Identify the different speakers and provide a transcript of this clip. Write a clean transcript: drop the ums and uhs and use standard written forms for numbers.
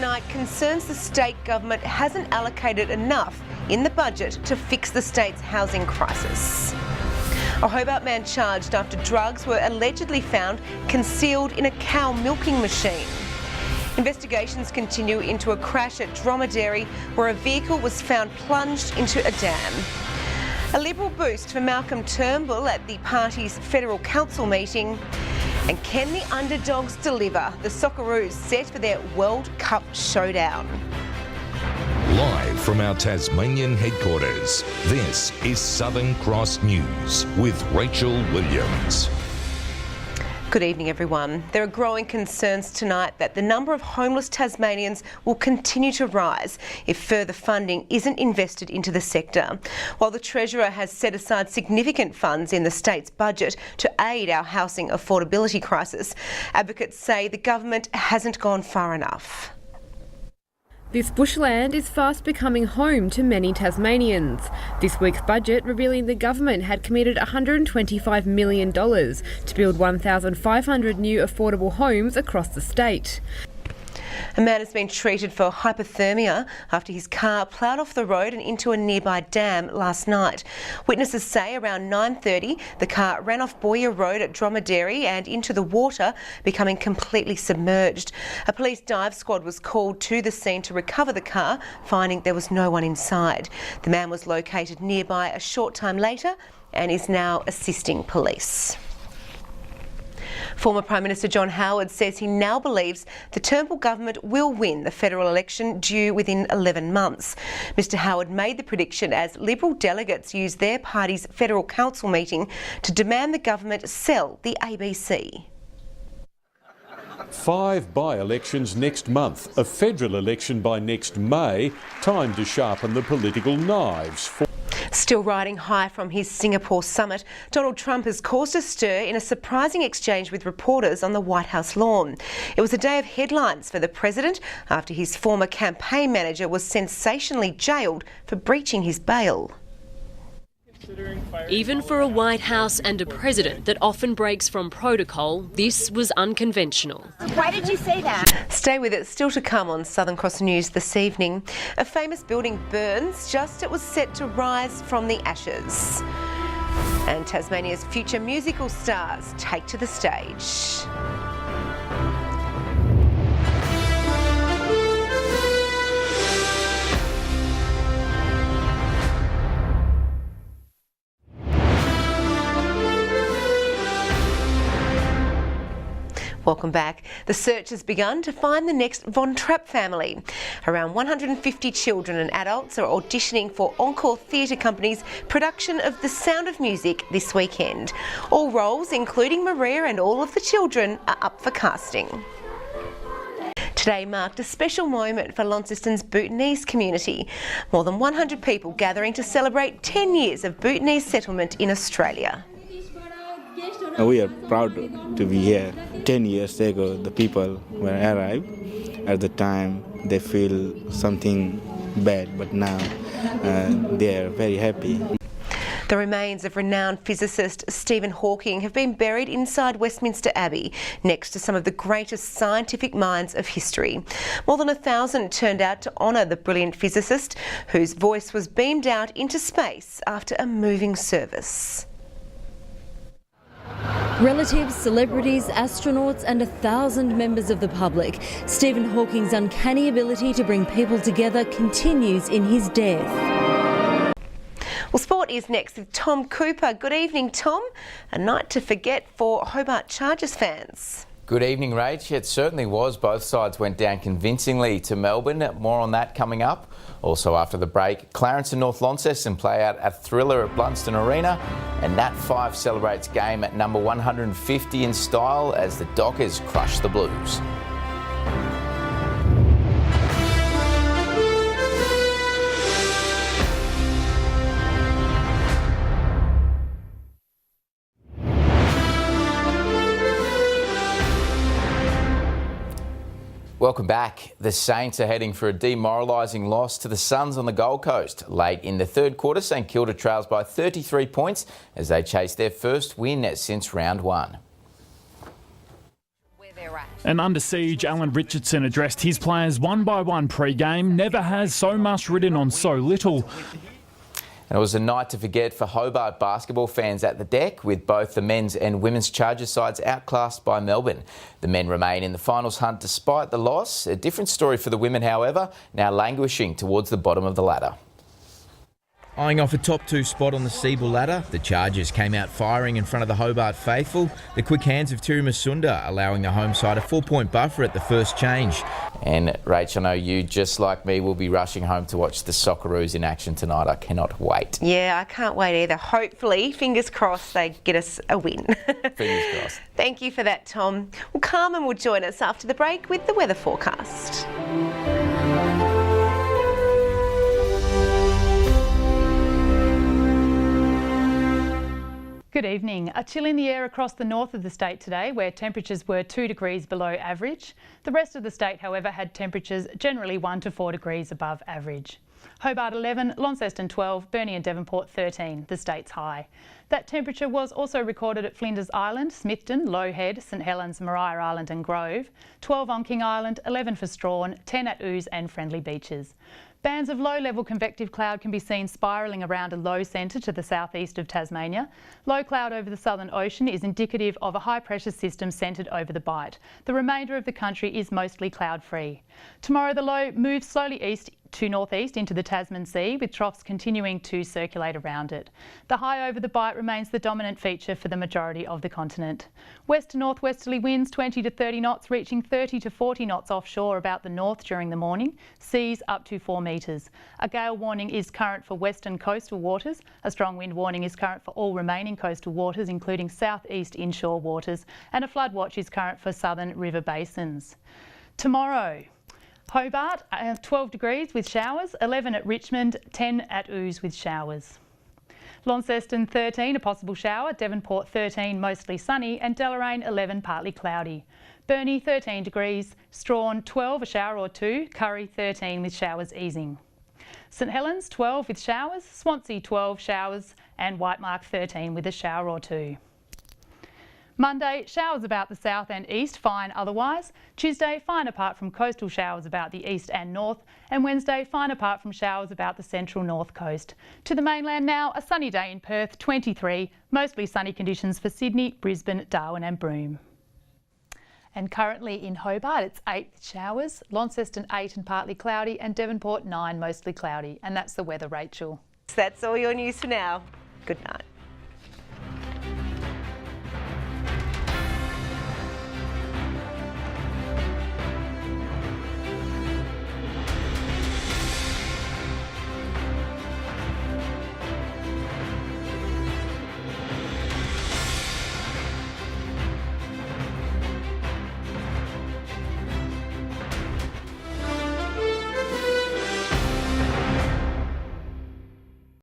Speaker 1: tonight concerns the state government hasn't allocated enough in the budget to fix the state's housing crisis. A Hobart man charged after drugs were allegedly found concealed in a cow milking machine. Investigations continue into a crash at Dromedary where a vehicle was found plunged into a dam. A Liberal boost for Malcolm Turnbull at the party's federal council meeting. And can the underdogs deliver? The Socceroos set for their World Cup showdown.
Speaker 2: Live from our Tasmanian headquarters, this is Southern Cross News with Rachel Williams.
Speaker 1: Good evening, everyone. There are growing concerns tonight that the number of homeless Tasmanians will continue to rise if further funding isn't invested into the sector. While the Treasurer has set aside significant funds in the state's budget to aid our housing affordability crisis, advocates say the government hasn't gone far enough.
Speaker 3: This bushland is fast becoming home to many Tasmanians. This week's budget revealing the government had committed $125 million to build 1,500 new affordable homes across the state.
Speaker 1: A man has been treated for hypothermia after his car ploughed off the road and into a nearby dam last night. Witnesses say around 9:30 the car ran off Boyer Road at Dromedary and into the water, becoming completely submerged. A police dive squad was called to the scene to recover the car, finding there was no one inside. The man was located nearby a short time later and is now assisting police. Former Prime Minister John Howard says he now believes the Turnbull government will win the federal election due within 11 months. Mr Howard made the prediction as Liberal delegates used their party's federal council meeting to demand the government sell the ABC.
Speaker 4: 5 by-elections next month, a federal election by next May, time to sharpen the political knives.
Speaker 1: Still riding high from his Singapore summit, Donald Trump has caused a stir in a surprising exchange with reporters on the White House lawn. It was a day of headlines for the president after his former campaign manager was sensationally jailed for breaching his bail.
Speaker 5: Even for a White House and a president that often breaks from protocol, this was unconventional.
Speaker 6: Why did you say that?
Speaker 1: Stay with it. Still to come on Southern Cross News this evening. A famous building burns just as it was set to rise from the ashes. And Tasmania's future musical stars take to the stage. Welcome back. The search has begun to find the next Von Trapp family. Around 150 children and adults are auditioning for Encore Theatre Company's production of The Sound of Music this weekend. All roles, including Maria and all of the children, are up for casting. Today marked a special moment for Launceston's Bhutanese community. More than 100 people gathering to celebrate 10 years of Bhutanese settlement in Australia.
Speaker 7: We are proud to be here. 10 years ago, the people when I arrived, at the time they feel something bad, but now they are very happy.
Speaker 1: The remains of renowned physicist Stephen Hawking have been buried inside Westminster Abbey, next to some of the greatest scientific minds of history. More than 1,000 turned out to honour the brilliant physicist, whose voice was beamed out into space after a moving service.
Speaker 8: Relatives, celebrities, astronauts and 1,000 members of the public. Stephen Hawking's uncanny ability to bring people together continues in his death.
Speaker 1: Well, sport is next with Tom Cooper. Good evening, Tom. A night to forget for Hobart Chargers fans.
Speaker 9: Good evening, Rach. It certainly was. Both sides went down convincingly to Melbourne. More on that coming up. Also after the break, Clarence and North Launceston play out a thriller at Blunston Arena, and Nat 5 celebrates game at number 150 in style as the Dockers crush the Blues. Welcome back. The Saints are heading for a demoralising loss to the Suns on the Gold Coast. Late in the third quarter, St Kilda trails by 33 points as they chase their first win since round one.
Speaker 6: And under siege, Alan Richardson addressed his players one by one pre-game. Never has so much ridden on so little.
Speaker 9: And it was a night to forget for Hobart basketball fans at the deck, with both the men's and women's Chargers sides outclassed by Melbourne. The men remain in the finals hunt despite the loss. A different story for the women, however, now languishing towards the bottom of the ladder.
Speaker 10: Eyeing off a top 2 spot on the Siebel ladder, the Chargers came out firing in front of the Hobart faithful. The quick hands of Tiri Masunda allowing the home side a 4-point buffer at the first change.
Speaker 9: And Rach, I know you, just like me, will be rushing home to watch the SOCCEROOS in action tonight. I cannot wait.
Speaker 1: Yeah, I can't wait either. Hopefully, fingers crossed, they get us a win.
Speaker 9: Fingers crossed.
Speaker 1: Thank you for that, Tom. Well, Carmen will join us after the break with the weather forecast.
Speaker 11: Good evening. A chill in the air across the north of the state today, where temperatures were 2 degrees below average. The rest of the state, however, had temperatures generally 1 to 4 degrees above average. Hobart 11, Launceston 12, Burnie and Devonport 13, the state's high. That temperature was also recorded at Flinders Island, Smithton, Low Head, St Helens, Maria Island and Grove, 12 on King Island, 11 for Strawn, 10 at Ouse and Friendly Beaches. Bands of low-level convective cloud can be seen spiralling around a low centre to the southeast of Tasmania. Low cloud over the southern ocean is indicative of a high-pressure system centred over the Bight. The remainder of the country is mostly cloud-free. Tomorrow the low moves slowly east to northeast into the Tasman Sea, with troughs continuing to circulate around it. The high over the Bight remains the dominant feature for the majority of the continent. West to northwesterly winds 20 to 30 knots, reaching 30 to 40 knots offshore about the north during the morning. Seas up to 4 metres. A gale warning is current for western coastal waters. A strong wind warning is current for all remaining coastal waters, including southeast inshore waters, and a flood watch is current for southern river basins. Tomorrow, Hobart, 12 degrees with showers, 11 at Richmond, 10 at Ouse with showers. Launceston 13, a possible shower, Devonport 13, mostly sunny, and Deloraine 11, partly cloudy. Burnie 13 degrees, Strawn 12, a shower or 2, Curry 13 with showers easing. St Helens 12 with showers, Swansea 12 showers, and Whitemark 13 with a shower or 2. Monday, showers about the south and east, fine otherwise. Tuesday, fine apart from coastal showers about the east and north. And Wednesday, fine apart from showers about the central north coast. To the mainland now, a sunny day in Perth, 23. Mostly sunny conditions for Sydney, Brisbane, Darwin and Broome. And currently in Hobart, it's 8 with showers, Launceston 8 and partly cloudy, and Devonport 9 mostly cloudy. And that's the weather, Rachel.
Speaker 1: That's all your news for now. Good night.